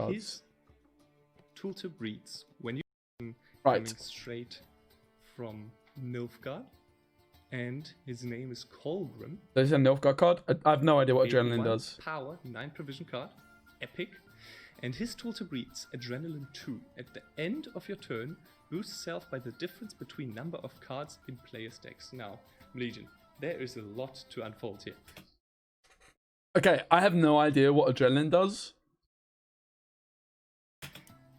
His tooltip reads when you're Right. coming straight from Nilfgaard, and his name is Colgrim. There's a Nilfgaard card. I have no idea what A Adrenaline 1 does. Power, 9 provision card, epic. And his tooltip reads Adrenaline 2. At the end of your turn, boost self by the difference between number of cards in player's decks. Now, Legion, there is a lot to unfold here. Okay, I have no idea what Adrenaline does.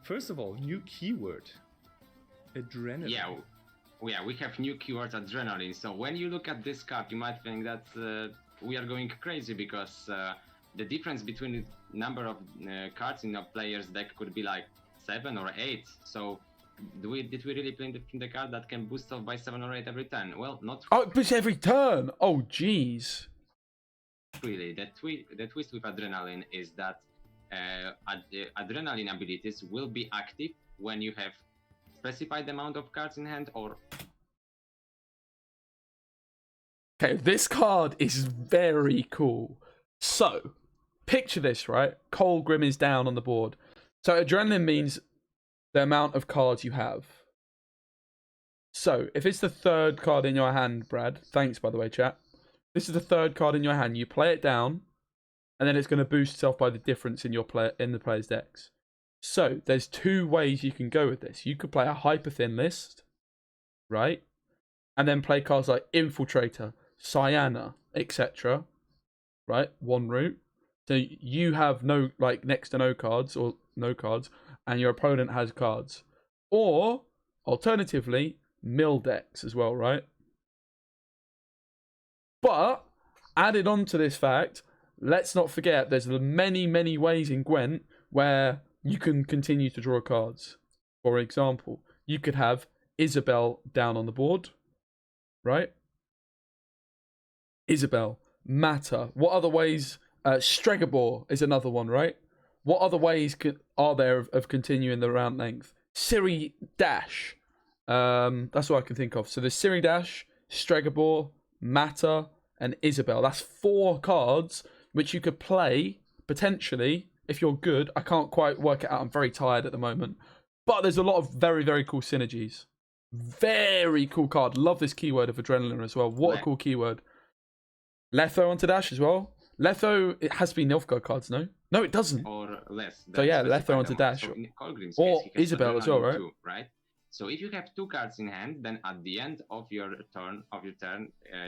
First of all, new keyword. Adrenaline. Yeah, we have new keywords adrenaline. So when you look at this card, you might think that we are going crazy because the difference between the number of cards in a player's deck could be like 7 or 8. So did we really play the card that can boost off by 7 or 8 every turn? Well, not Oh, it boosts every turn. Oh, jeez. really. The twist with adrenaline is that adrenaline abilities will be active when you have specified amount of cards in hand or... Okay, this card is very cool. So, picture this, right? Colgrim is down on the board. So, Adrenaline means the amount of cards you have. So, if it's the third card in your hand, Brad, thanks by the way, chat. This is the third card in your hand. You play it down, and then it's going to boost itself by the difference in the player's decks. So, there's two ways you can go with this. You could play a hyper thin list, right? And then play cards like Infiltrator, Cyana, etc. Right? One route. So you have next to no cards or no cards, and your opponent has cards. Or, alternatively, mill decks as well, right? But, added on to this fact, let's not forget there's many, many ways in Gwent where you can continue to draw cards. For example, you could have Isabel down on the board, right? Isabel, Matter. What other ways? Stregobor is another one, right? What other ways are there of continuing the round length? Ciri Dash. That's what I can think of. So there's Ciri Dash, Stregobor, Matter, and Isabel. That's 4 cards which you could play potentially if you're good. I can't quite work it out. I'm very tired at the moment. But there's a lot of very, very cool synergies. Very cool card. Love this keyword of Adrenaline as well. What a cool keyword. Letho onto Dash as well. Letho, it has to be Nilfgaard cards, no? No, it doesn't. Or less. So yeah, Letho onto Dash. So in Colgrim's or case, he has Isabel as well, right? Too, right? So if you have 2 cards in hand, then at the end of your turn,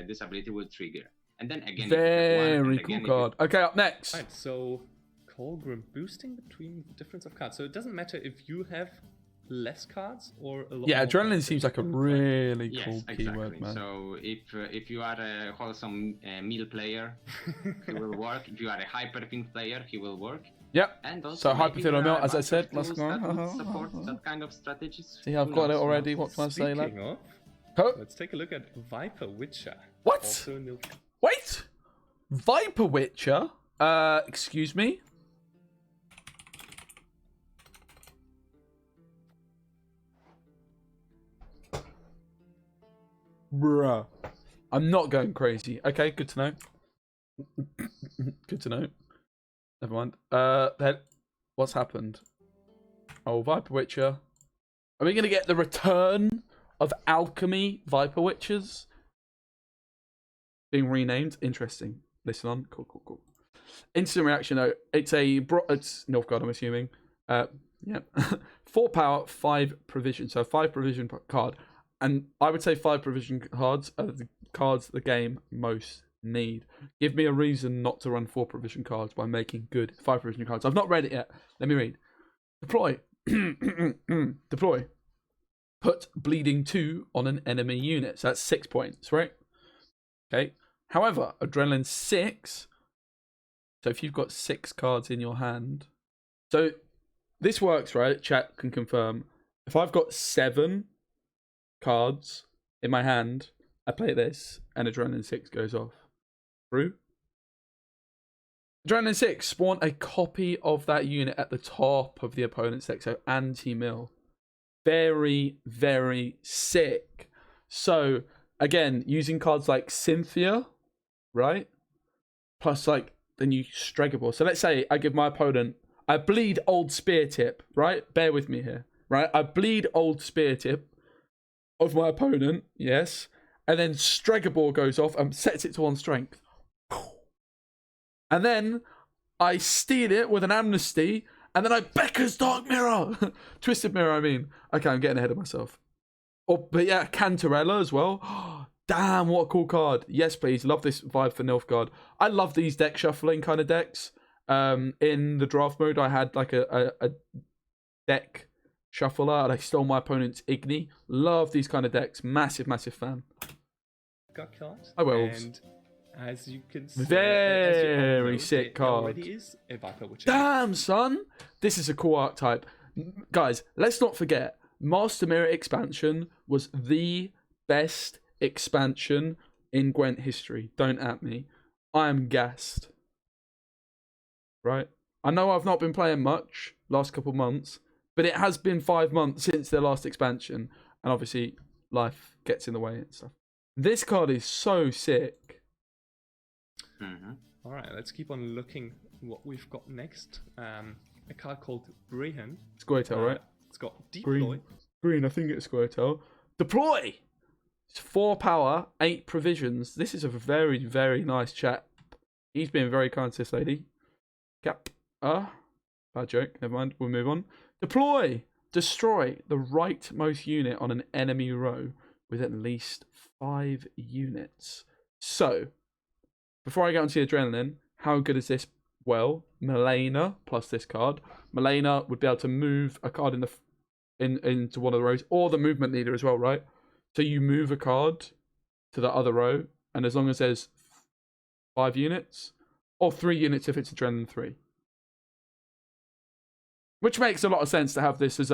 this ability will trigger. And then again, very cool card. Okay, up next. Right, so Colgrim boosting between the difference of cards. So it doesn't matter if you have less cards or a lot. Yeah, more Adrenaline cards. seems like a really yes, cool exactly. keyword, man. So if you are a wholesome meal player, he will work. If you are a hyperfin player, he will work. Yep. And also So hyperfin or mill, as I said, let's tools go. that would support that kind of strategies. See, I've got it already. What can I say, lad? Speaking of, Oh, let's take a look at Viper Witcher. what? Also Wait! Viper Witcher? Excuse me? Bruh. I'm not going crazy. Okay, good to know. Good to know. Never mind. Then what's happened? Oh, Viper Witcher. Are we going to get the return of Alchemy Viper Witchers? Being renamed. Interesting. Listen on. Cool. Instant reaction though. It's Nilfgaard, I'm assuming. Yeah. 4 power, 5 provision. So 5 provision card. And I would say 5 provision cards are the cards the game most need. Give me a reason not to run 4 provision cards by making good 5 provision cards. I've not read it yet. Let me read. Deploy. Deploy. Put bleeding 2 on an enemy unit. So that's 6 points, right? Okay. However, Adrenaline 6. So if you've got 6 cards in your hand. So this works, right? Chat can confirm. If I've got 7 cards in my hand, I play this, and Adrenaline 6 goes off. True? Adrenaline 6, spawn a copy of that unit at the top of the opponent's deck, so anti-mill. Very, very sick. So, again, using cards like Cynthia, right? Plus, like, the new Stregobor. So let's say I give my opponent I bleed old spear tip, right? Bear with me here, right? I bleed old spear tip of my opponent, yes. And then Stregobor goes off and sets it to 1 strength. And then I steal it with an amnesty, and then I Becca's Dark Mirror. Twisted Mirror, I mean. Okay, I'm getting ahead of myself. Oh, but yeah, Cantarella as well. Damn, what a cool card. Yes, please. Love this vibe for Nilfgaard. I love these deck shuffling kind of decks. In the draft mode, I had like a deck shuffler, and I stole my opponent's Igni. Love these kind of decks. Massive, massive fan. Got cards. I will. And as you can see, Very sick card. Already is a Viper Witcher. Damn, son. This is a cool archetype. Guys, let's not forget, Master Mirror expansion was the best expansion in Gwent history. Don't at me. I am gassed. Right? I know I've not been playing much last couple months, but it has been 5 months since the last expansion, and obviously life gets in the way and stuff. This card is so sick. All right, let's keep on looking what we've got next. A card called Brihan. Squirtle, right? It's got Deploy. Green, I think it's Squirtle. Deploy! It's 4 power, 8 provisions. This is a very, very nice chap. He's being very kind to this lady. Cap. Bad joke. Never mind. We'll move on. Deploy! Destroy the rightmost unit on an enemy row with at least 5 units. So, before I get onto the Adrenaline, how good is this? Well, Melena plus this card. Melena would be able to move a card into one of the rows, or the movement leader as well, right? So you move a card to the other row, and as long as there's 5 units, or 3 units if it's Adrenaline 3. Which makes a lot of sense to have this as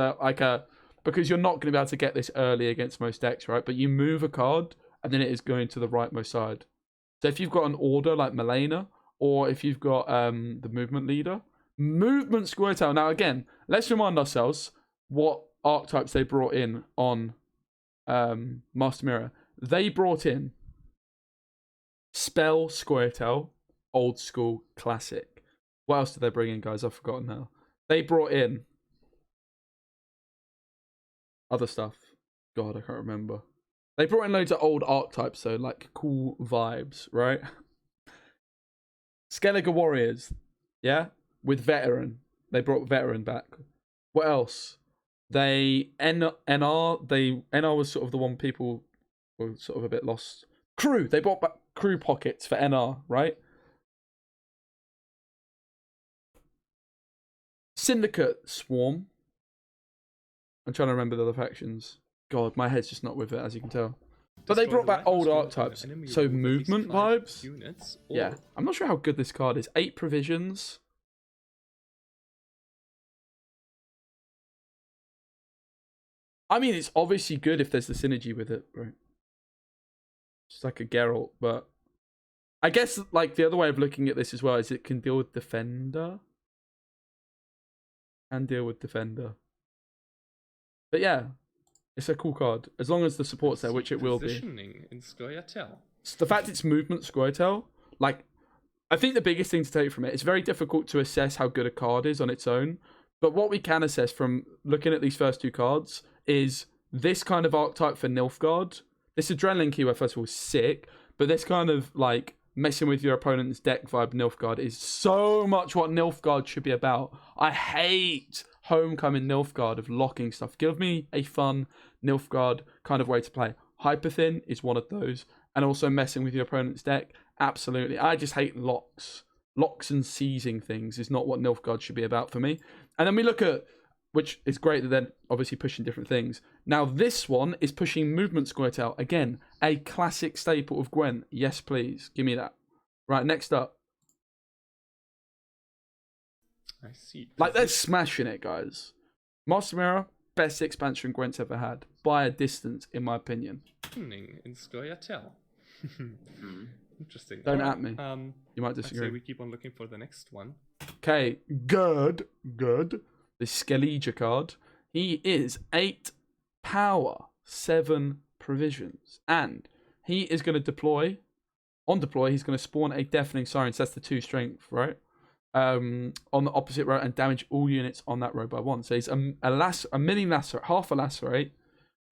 because you're not going to be able to get this early against most decks, right? But you move a card, and then it is going to the rightmost side. So if you've got an order like Melena, or if you've got the movement leader, movement Squirtle. Now again, let's remind ourselves what archetypes they brought in on Master Mirror. They brought in Spell Squirtle, old school classic. What else did they bring in, guys? I've forgotten now. They brought in other stuff. God, I can't remember. They brought in loads of old archetypes, so like cool vibes, right? Skellige Warriors, yeah, with Veteran. They brought Veteran back. What else? NR was sort of the one people were sort of a bit lost. Crew. They brought back Crew pockets for NR, right? Syndicate Swarm. I'm trying to remember the other factions. God, my head's just not with it, as you can tell. But they brought back old archetypes. So movement vibes. Yeah. I'm not sure how good this card is. 8 provisions. I mean, it's obviously good if there's the synergy with it, right? It's like a Geralt, but I guess like the other way of looking at this as well is it can deal with Defender. And deal with Defender. But yeah, it's a cool card. As long as the support's there, which it will be. Positioning in Squirtle. The fact it's movement Squirtle, like, I think the biggest thing to take from it, it's very difficult to assess how good a card is on its own. But what we can assess from looking at these first 2 cards is this kind of archetype for Nilfgaard. This Adrenaline keyword, first of all, is sick. But this kind of, like, messing with your opponent's deck vibe Nilfgaard is so much what Nilfgaard should be about. I hate homecoming Nilfgaard of locking stuff. Give me a fun Nilfgaard kind of way to play. Hyperthin is one of those. And also messing with your opponent's deck. Absolutely. I just hate locks. Locks and seizing things is not what Nilfgaard should be about for me. And then we look at, which is great that they're obviously pushing different things. Now this one is pushing movement Squirtle. Again, a classic staple of Gwent. Yes, please. Give me that. Right, next up. I see. Like, they're smashing it, guys. Master Mirror, best expansion Gwent's ever had. By a distance, in my opinion. In Squirtle. Interesting. Don't at me. You might I'd disagree. say we keep on looking for the next one. Okay, good. The Skellige card. He is 8 power, 7 provisions. And he is going to deploy. On deploy, he's going to spawn a Deafening Siren. So that's the 2 strength, right? on the opposite row and damage all units on that row by 1. So he's a mini lacerate, half a lacerate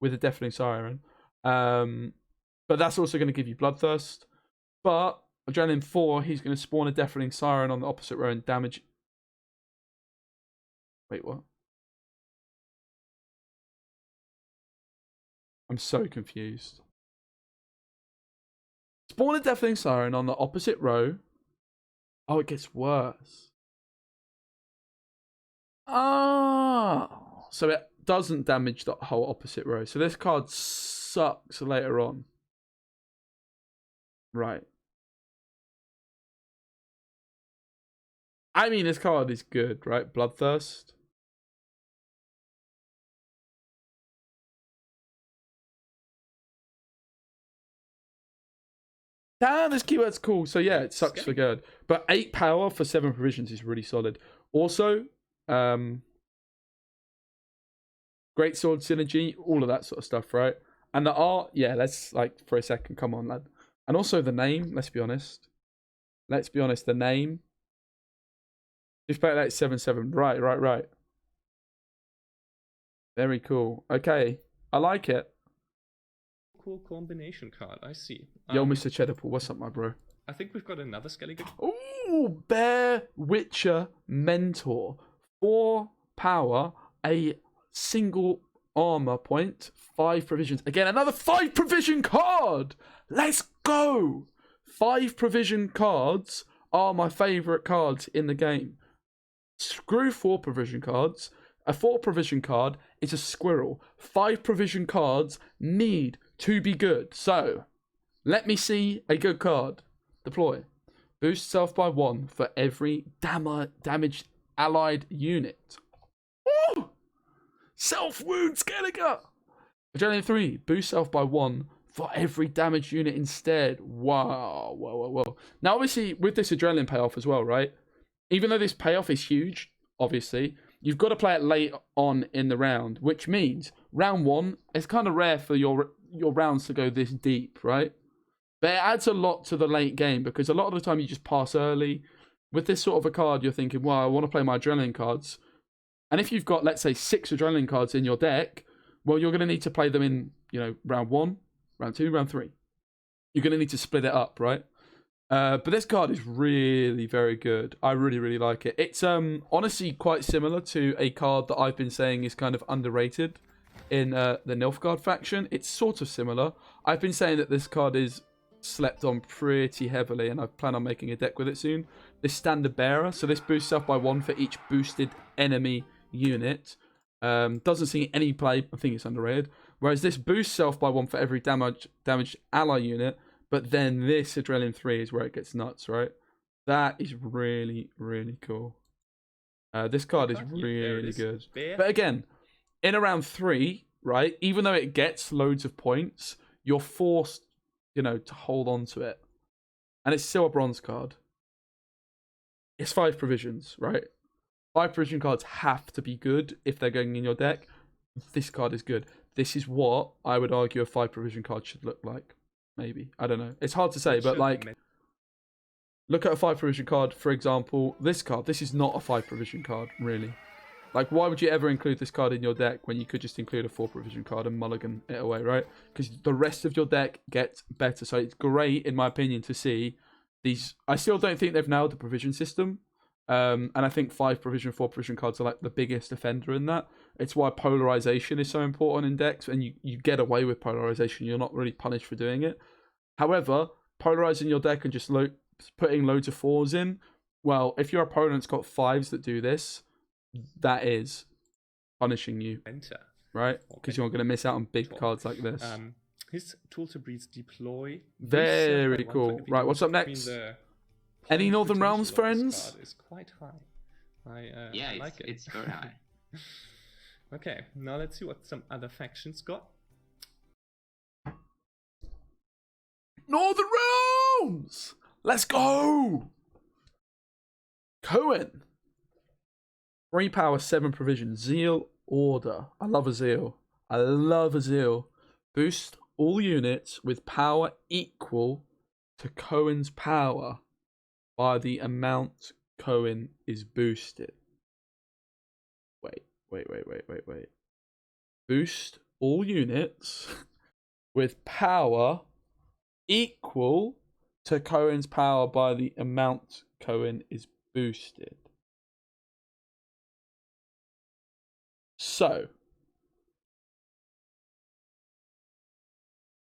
with a deafening siren. But that's also going to give you bloodthirst. But adrenaline 4, he's going to spawn a deafening siren on the opposite row and damage. Wait, what? I'm so confused. Spawn a deafening siren on the opposite row. Oh, it gets worse. Ah, so it doesn't damage the whole opposite row. So this card sucks later on. Right. I mean, this card is good, right? Bloodthirst. Damn, this keyword's cool. So yeah, it sucks for good. But 8 power for 7 provisions is really solid. Also, great sword synergy, all of that sort of stuff, right? And the art, yeah, let's like for a second, come on, lad. And also the name, let's be honest. Let's be honest, the name. Just play like 7/7. Right. Very cool. Okay, I like it. Cool combination card, I see. Yo, Mr. Cheddarpool, what's up, my bro? I think we've got another Skellige. Ooh, Bear Witcher Mentor. 4 power, a single armor point, 5 provisions. Again, another 5 provision card. Let's go. 5 provision cards are my favorite cards in the game. Screw 4 provision cards. A 4 provision card is a squirrel. 5 provision cards need to be good. So, let me see a good card. Deploy. Boost self by 1 for every damaged allied unit. Woo! Self wound Skellige. Adrenaline 3. Boost self by 1 for every damaged unit instead. Wow. Now, obviously, with this adrenaline payoff as well, right? Even though this payoff is huge, obviously, you've got to play it late on in the round, which means round 1, it's kind of rare for your rounds to go this deep, right? But it adds a lot to the late game because a lot of the time you just pass early. With this sort of a card, you're thinking, well, I want to play my adrenaline cards. And if you've got, let's say, 6 adrenaline cards in your deck, well, you're going to need to play them in, round 1, round 2, round 3. You're going to need to split it up, right? But this card is really very good. I really like it. It's honestly quite similar to a card that I've been saying is kind of underrated in the Nilfgaard faction. It's sort of similar. I've been saying that this card is slept on pretty heavily, and I plan on making a deck with it soon. This Standard Bearer, so this boosts self by 1 for each boosted enemy unit. Doesn't see any play. I think it's underrated. Whereas this boosts self by 1 for every damaged ally unit. But then this Adrenaline 3 is where it gets nuts, right? That is really cool. This card is really good. But again, in around 3, right? Even though it gets loads of points, you're forced, to hold on to it. And it's still a bronze card. It's 5 provisions, right? 5 provision cards have to be good if they're going in your deck. This card is good. This is what I would argue a 5 provision card should look like. Maybe. I don't know. It's hard to say, but look at a 5 provision card, for example. This card. This is not a 5 provision card, really. Like, why would you ever include this card in your deck when you could just include a 4 provision card and mulligan it away, right? Because the rest of your deck gets better. So it's great, in my opinion, to see these. I still don't think they've nailed the provision system. And I think 5 provision, 4 provision cards are like the biggest offender in that. It's why polarization is so important in decks, and you get away with polarization. You're not really punished for doing it. However, polarizing your deck and just putting loads of 4s in, well, if your opponent's got 5s that do this, that is punishing you, right? Because you're going to miss out on big cards like this. His tool to breeds deploy. Very cool. Right, what's up next? Any Northern Realms friends? Is quite high. I like it. It's very high. Okay, now let's see what some other factions got. Northern Realms! Let's go! Cohen. 3 power, 7 provision. Zeal Order. I love a Zeal. Boost all units with power equal to Cohen's power by the amount Cohen is boosted. Wait. Boost all units with power equal to Cohen's power by the amount Cohen is boosted. So,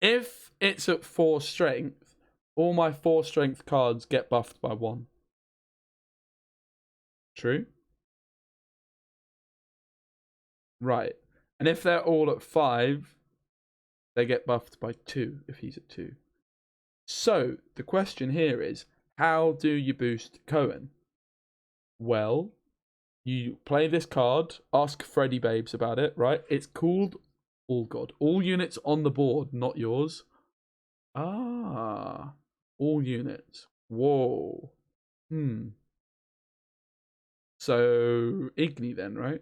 if it's at 4 strength, all my 4 strength cards get buffed by 1. True? Right. And if they're all at 5, they get buffed by 2 if he's at 2. So, the question here is, how do you boost Cohen? Well, you play this card, ask Freddy Babes about it, right? It's called All God. All units on the board, not yours. Ah, all units. Whoa. So, Igni then, right?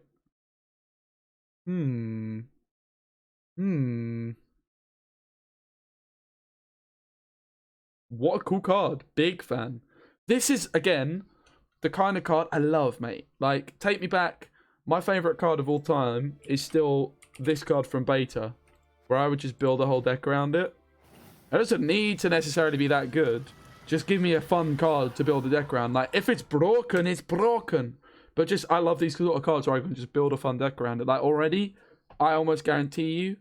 What a cool card. Big fan. This is, again, the kind of card I love, mate. Like, take me back. My favourite card of all time is still this card from Beta, where I would just build a whole deck around it. It doesn't need to necessarily be that good. Just give me a fun card to build a deck around. Like, if it's broken, it's broken. But just, I love these sort of cards where I can just build a fun deck around it. Like, already, I almost guarantee you,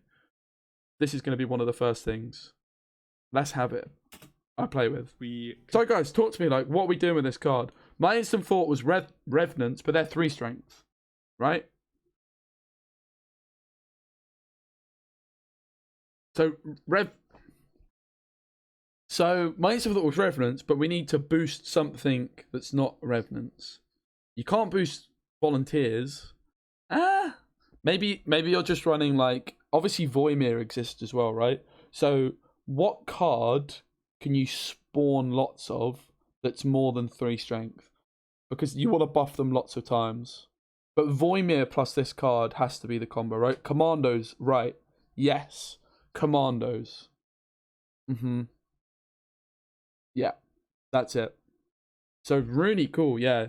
this is going to be one of the first things. Let's have it. I play with. So, guys, talk to me. Like, what are we doing with this card? My instant thought was Revenants, but they're 3 strength. Right? So, my instant thought was Revenants, but we need to boost something that's not Revenants. You can't boost Volunteers. Maybe you're just running, like, obviously Voimir exists as well, right? So what card can you spawn lots of that's more than 3 strength? Because you want to buff them lots of times. But Voimir plus this card has to be the combo, right? Commandos, right? Yes. Commandos. Yeah, that's it. So really cool, yeah.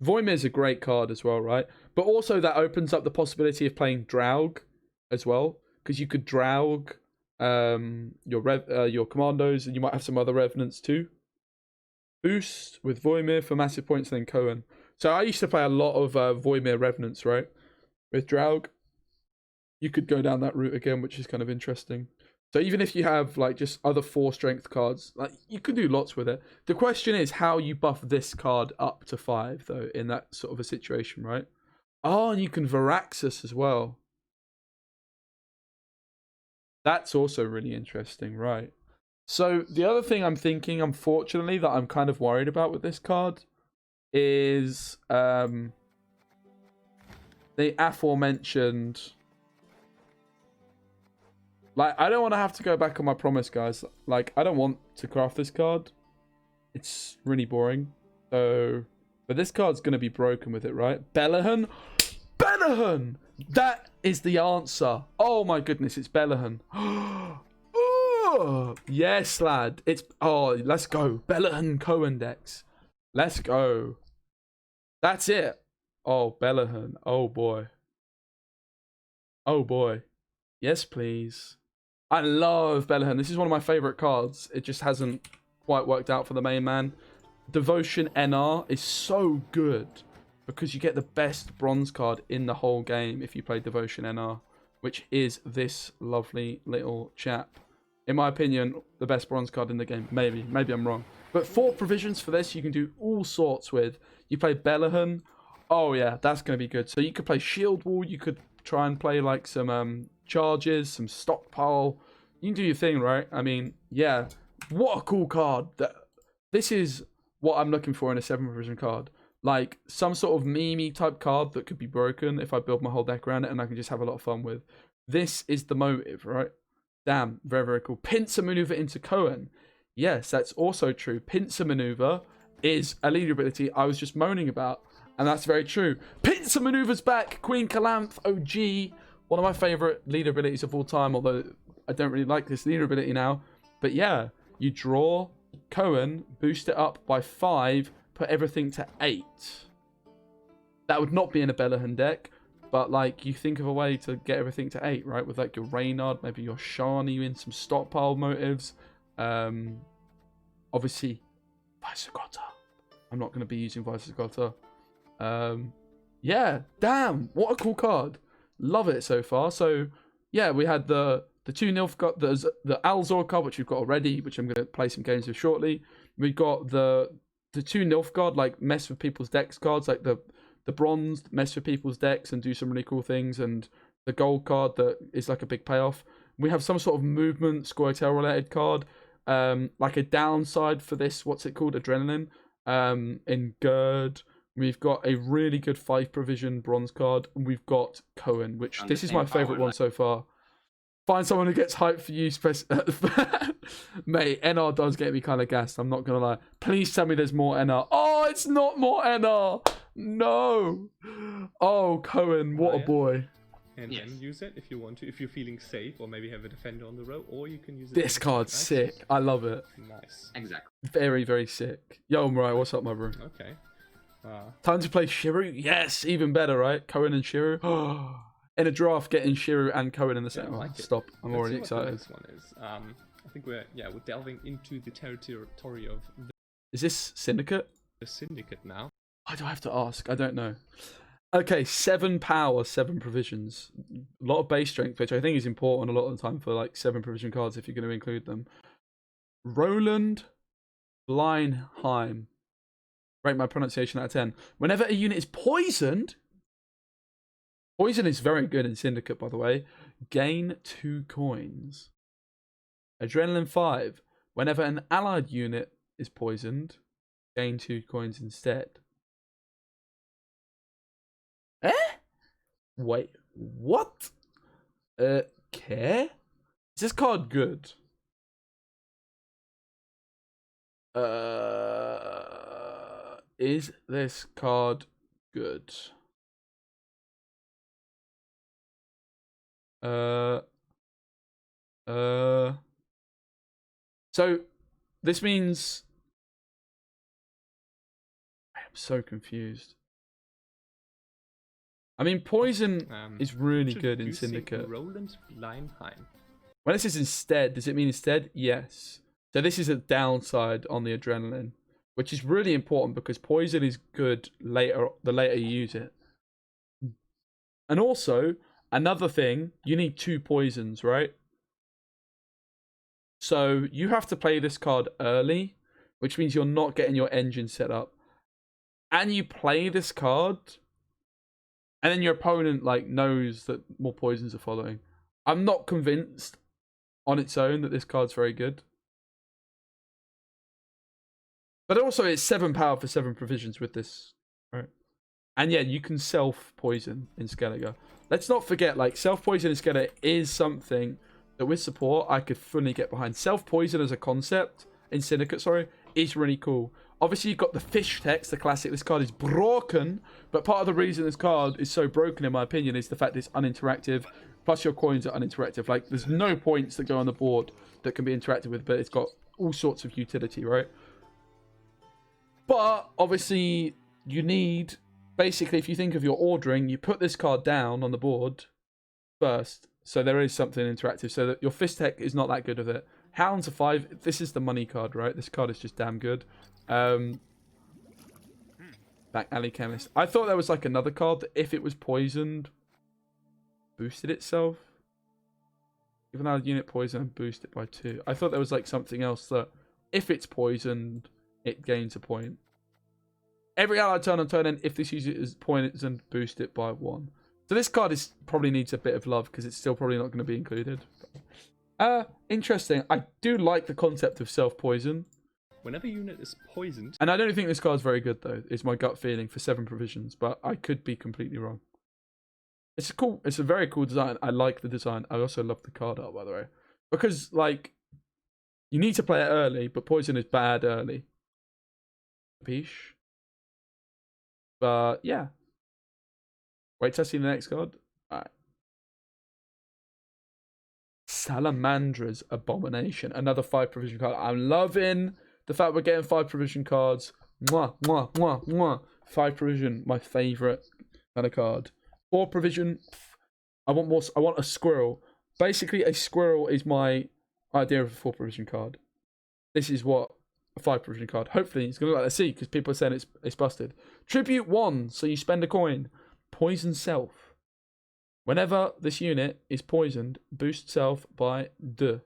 Voimir's a great card as well, right? But also that opens up the possibility of playing Draug as well, because you could Draug your Commandos, and you might have some other Revenants too. Boost with Voimir for massive points, and then Cohen. So I used to play a lot of Voimir Revenants, right? With Draug. You could go down that route again, which is kind of interesting. So even if you have like just other 4 strength cards, like you could do lots with it. The question is how you buff this card up to 5 though in that sort of a situation, right? Oh, and you can Varaxus as well. That's also really interesting, right? So the other thing I'm thinking, unfortunately, that I'm kind of worried about with this card is the aforementioned. Like, I don't want to have to go back on my promise, guys. Like, I don't want to craft this card. It's really boring. So, but this card's going to be broken with it, right? Belahan? Belahan! That is the answer. Oh my goodness, it's Belahan. Oh, yes, lad. It's, oh, let's go. Belahan Cohen decks. Let's go. That's it. Oh, Belahan. Oh, boy. Oh, boy. Yes, please. I love Belahan. This is one of my favourite cards. It just hasn't quite worked out for the main man. Devotion NR is so good because you get the best bronze card in the whole game if you play Devotion NR, which is this lovely little chap. In my opinion, the best bronze card in the game. Maybe I'm wrong. But 4 provisions for this you can do all sorts with. You play Belahan. Oh yeah, that's going to be good. So you could play Shield Wall. You could try and play like some charges, some stockpile. You can do your thing, right? I mean, yeah. What a cool card. This is what I'm looking for in a 7th provision card. Like some sort of meme type card that could be broken if I build my whole deck around it and I can just have a lot of fun with. This is the motive, right? Damn, very, very cool. Pincer Maneuver into Cohen. Yes, that's also true. Pincer Maneuver is a leader ability I was just moaning about. And that's very true. Pincer Maneuver's back. Queen Calanth OG. One of my favourite leader abilities of all time. Although I don't really like this leader ability now. But yeah, you draw Cohen, boost it up by 5. put everything to 8. That would not be in a Belahan deck, but like you think of a way to get everything to 8, right? With like your Reynard, maybe your Shani in some stockpile motives. Obviously, Vice-Gotta. I'm not going to be using Vice-Gotta. Yeah, damn, what a cool card. Love it so far. So, yeah, we had the 2 Nilfgaard, the Alzur card, which we've got already, which I'm going to play some games with shortly. We got the 2 Nilfgaard, like mess with people's decks cards, like the bronze mess with people's decks and do some really cool things, and the gold card that is like a big payoff. We have some sort of movement, Scoia'tael related card, like a downside for this, what's it called, Adrenaline, in Gerd. We've got a really good 5 provision bronze card, and we've got Cohen, which this is my favourite one so far. Find someone who gets hyped for you, mate. NR does get me kind of gassed. I'm not gonna lie. Please tell me there's more NR. Oh, it's not more NR. No. Oh, Cohen, what a boy. And then use it if you want to, if you're feeling safe, or maybe have a defender on the row, or you can use it. This card's sick. I love it. Nice. Exactly. Very, very sick. Yo, Mariah, what's up, my bro? Okay. Time to play Shiru? Yes, even better, right? Cohen and Shiru. In a draft, getting Shiru and Cohen in the same. Like Stop. I'm Let's already see excited. What the next one is. I think we're delving into the territory of Is this Syndicate? the Syndicate now. Why do I have to ask? I don't know. Okay, 7 power, 7 provisions. A lot of base strength, which I think is important a lot of the time for like 7 provision cards if you're going to include them. Roland Bleinheim. Rate my pronunciation out of 10. Whenever a unit is poisoned, poison is very good in Syndicate, by the way. Gain 2 coins. Adrenaline 5. Whenever an allied unit is poisoned, gain 2 coins instead. Eh? Wait, what? Okay. Is this card good? Is this card good? So this means I am so confused. I mean, poison is really good in Syndicate. Roland Bleinheim. When it says instead, does it mean instead? Yes. So this is a downside on the adrenaline, which is really important because poison is good later. The later you use it, and also another thing, you need 2 poisons, right? So you have to play this card early, which means you're not getting your engine set up, and you play this card. And then your opponent like knows that more poisons are following. I'm not convinced on its own that this card's very good. But also it's 7 power for 7 provisions with this. Right? And yeah, you can self-poison in Skellige. Let's not forget, like, self-poison in Skellige is something that with support I could fully get behind. Self-poison as a concept in Syndicate, is really cool. Obviously, you've got the fish text, the classic. This card is broken, but part of the reason this card is so broken, in my opinion, is the fact that it's uninteractive. Plus, your coins are uninteractive. Like, there's no points that go on the board that can be interacted with, but it's got all sorts of utility, right? But, obviously, you need... Basically, if you think of your ordering, you put this card down on the board first. So there is something interactive. So that your fist tech is not that good with it. Hounds are 5. This is the money card, right? This card is just damn good. Back Alley Chemist. I thought there was like another card that if it was poisoned, boosted itself. Even though unit poison and boost it by 2. I thought there was like something else that if it's poisoned, it gains a point. Every allied turn on turn end, if this user is poisoned, boost it by 1. So this card probably needs a bit of love because it's still probably not going to be included. Interesting. I do like the concept of self-poison. Whenever a unit is poisoned... And I don't think this card's very good, though, is my gut feeling for 7 provisions, but I could be completely wrong. It's cool. It's a very cool design. I like the design. I also love the card art, by the way. Because, like, you need to play it early, but poison is bad early. Peace. But, yeah. Wait till I see the next card. Alright. Salamandra's Abomination. Another 5 provision card. I'm loving the fact we're getting 5 provision cards Mwah, mwah, mwah, mwah. 5 provision, my favourite kind of card. 4 provision, I want more. I want a squirrel. Basically, a squirrel is my idea of a 4 provision card. This is what a 5 provision card. Hopefully, it's going to look like the sea because people are saying it's busted. Tribute 1, so you spend a coin. Poison self. Whenever this unit is poisoned, boost self by 2.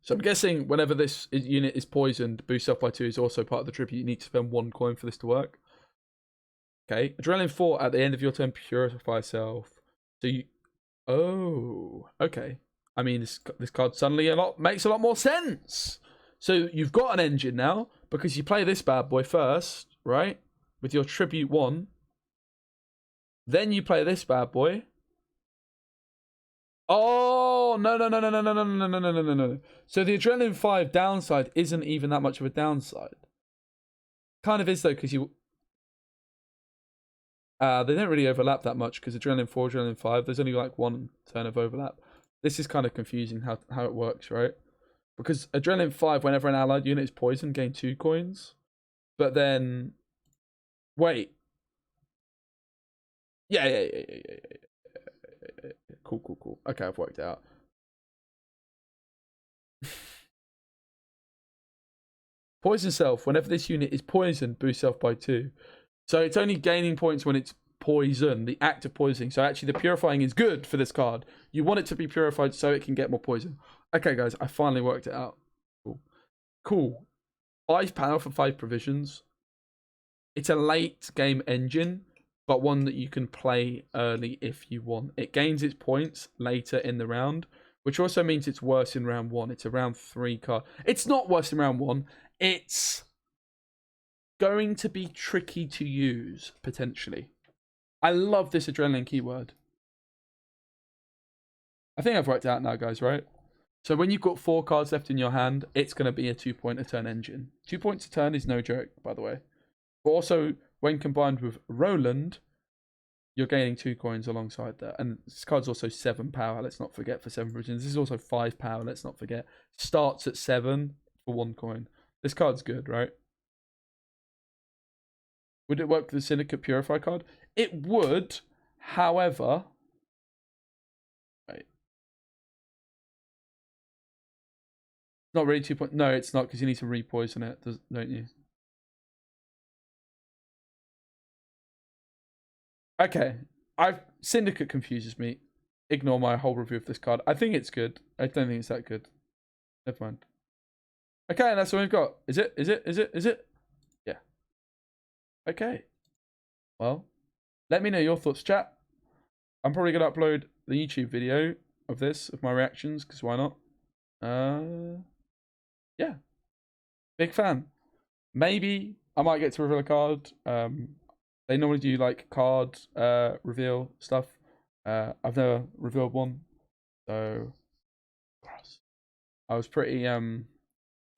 So I'm guessing whenever this unit is poisoned, boost self by 2 is also part of the tribute. You need to spend 1 coin for this to work. Okay. Adrenaline 4, at the end of your turn, purify self. So you... Oh, okay. I mean, this card suddenly makes a lot more sense. So you've got an engine now, because you play this bad boy first, right? With your tribute 1. Then you play this bad boy. Oh, no. So the Adrenaline 5 downside isn't even that much of a downside. Kind of is, though, because you... they don't really overlap that much, because Adrenaline 4, Adrenaline 5, there's only like 1 turn of overlap. This is kind of confusing how it works, right? Because Adrenaline 5, whenever an allied unit is poisoned, gain 2 coins. But then... Wait. Yeah. Cool. Okay, I've worked it out. Poison self. Whenever this unit is poisoned, boost self by 2. So it's only gaining points when it's poison, the act of poisoning. So actually the purifying is good for this card. You want it to be purified so it can get more poison. Okay, guys, I finally worked it out. Cool. 5 power for 5 provisions. It's a late game engine, but one that you can play early if you want. It gains its points later in the round, which also means it's worse in round 1. It's a round 3 card. It's not worse in round 1. It's going to be tricky to use, potentially. I love this adrenaline keyword. I think I've worked it out now, guys, right? So when you've got 4 cards left in your hand, it's going to be a 2-point a turn engine. 2 points a turn is no joke, by the way. But also, when combined with Roland, you're gaining 2 coins alongside that. And this card's also 7 power, let's not forget, for 7 provisions. This is also 5 power, let's not forget. Starts at 7 for 1 coin. This card's good, right? Would it work with the Syndicate Purify card? It would, however... Right. Not really 2 point... No, it's not, because you need to re-poison it, don't you? Okay. Syndicate confuses me. Ignore my whole review of this card. I think it's good. I don't think it's that good. Never mind. Okay, and that's what we've got. Is it? Yeah. Okay. Well, let me know your thoughts, chat. I'm probably going to upload the YouTube video of this, of my reactions, because why not? Yeah. Big fan. Maybe I might get to reveal a card. They normally do like card reveal stuff. I've never revealed one. So I was pretty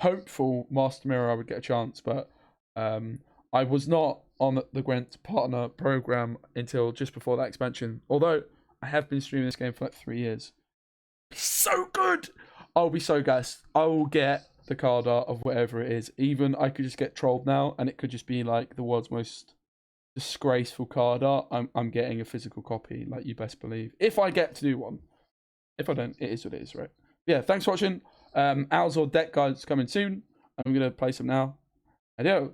hopeful Master Mirror I would get a chance, but I was not on the Gwent partner program until just before that expansion. Although I have been streaming this game for like 3 years. So good! I'll be so gassed. I will get the card art of whatever it is. Even I could just get trolled now, and it could just be like the world's most disgraceful card art. I'm getting a physical copy, like you best believe. If I get to do one. If I don't, it is what it is, right? Yeah, thanks for watching. Alzur deck guide's coming soon. I'm going to play some now. Adios.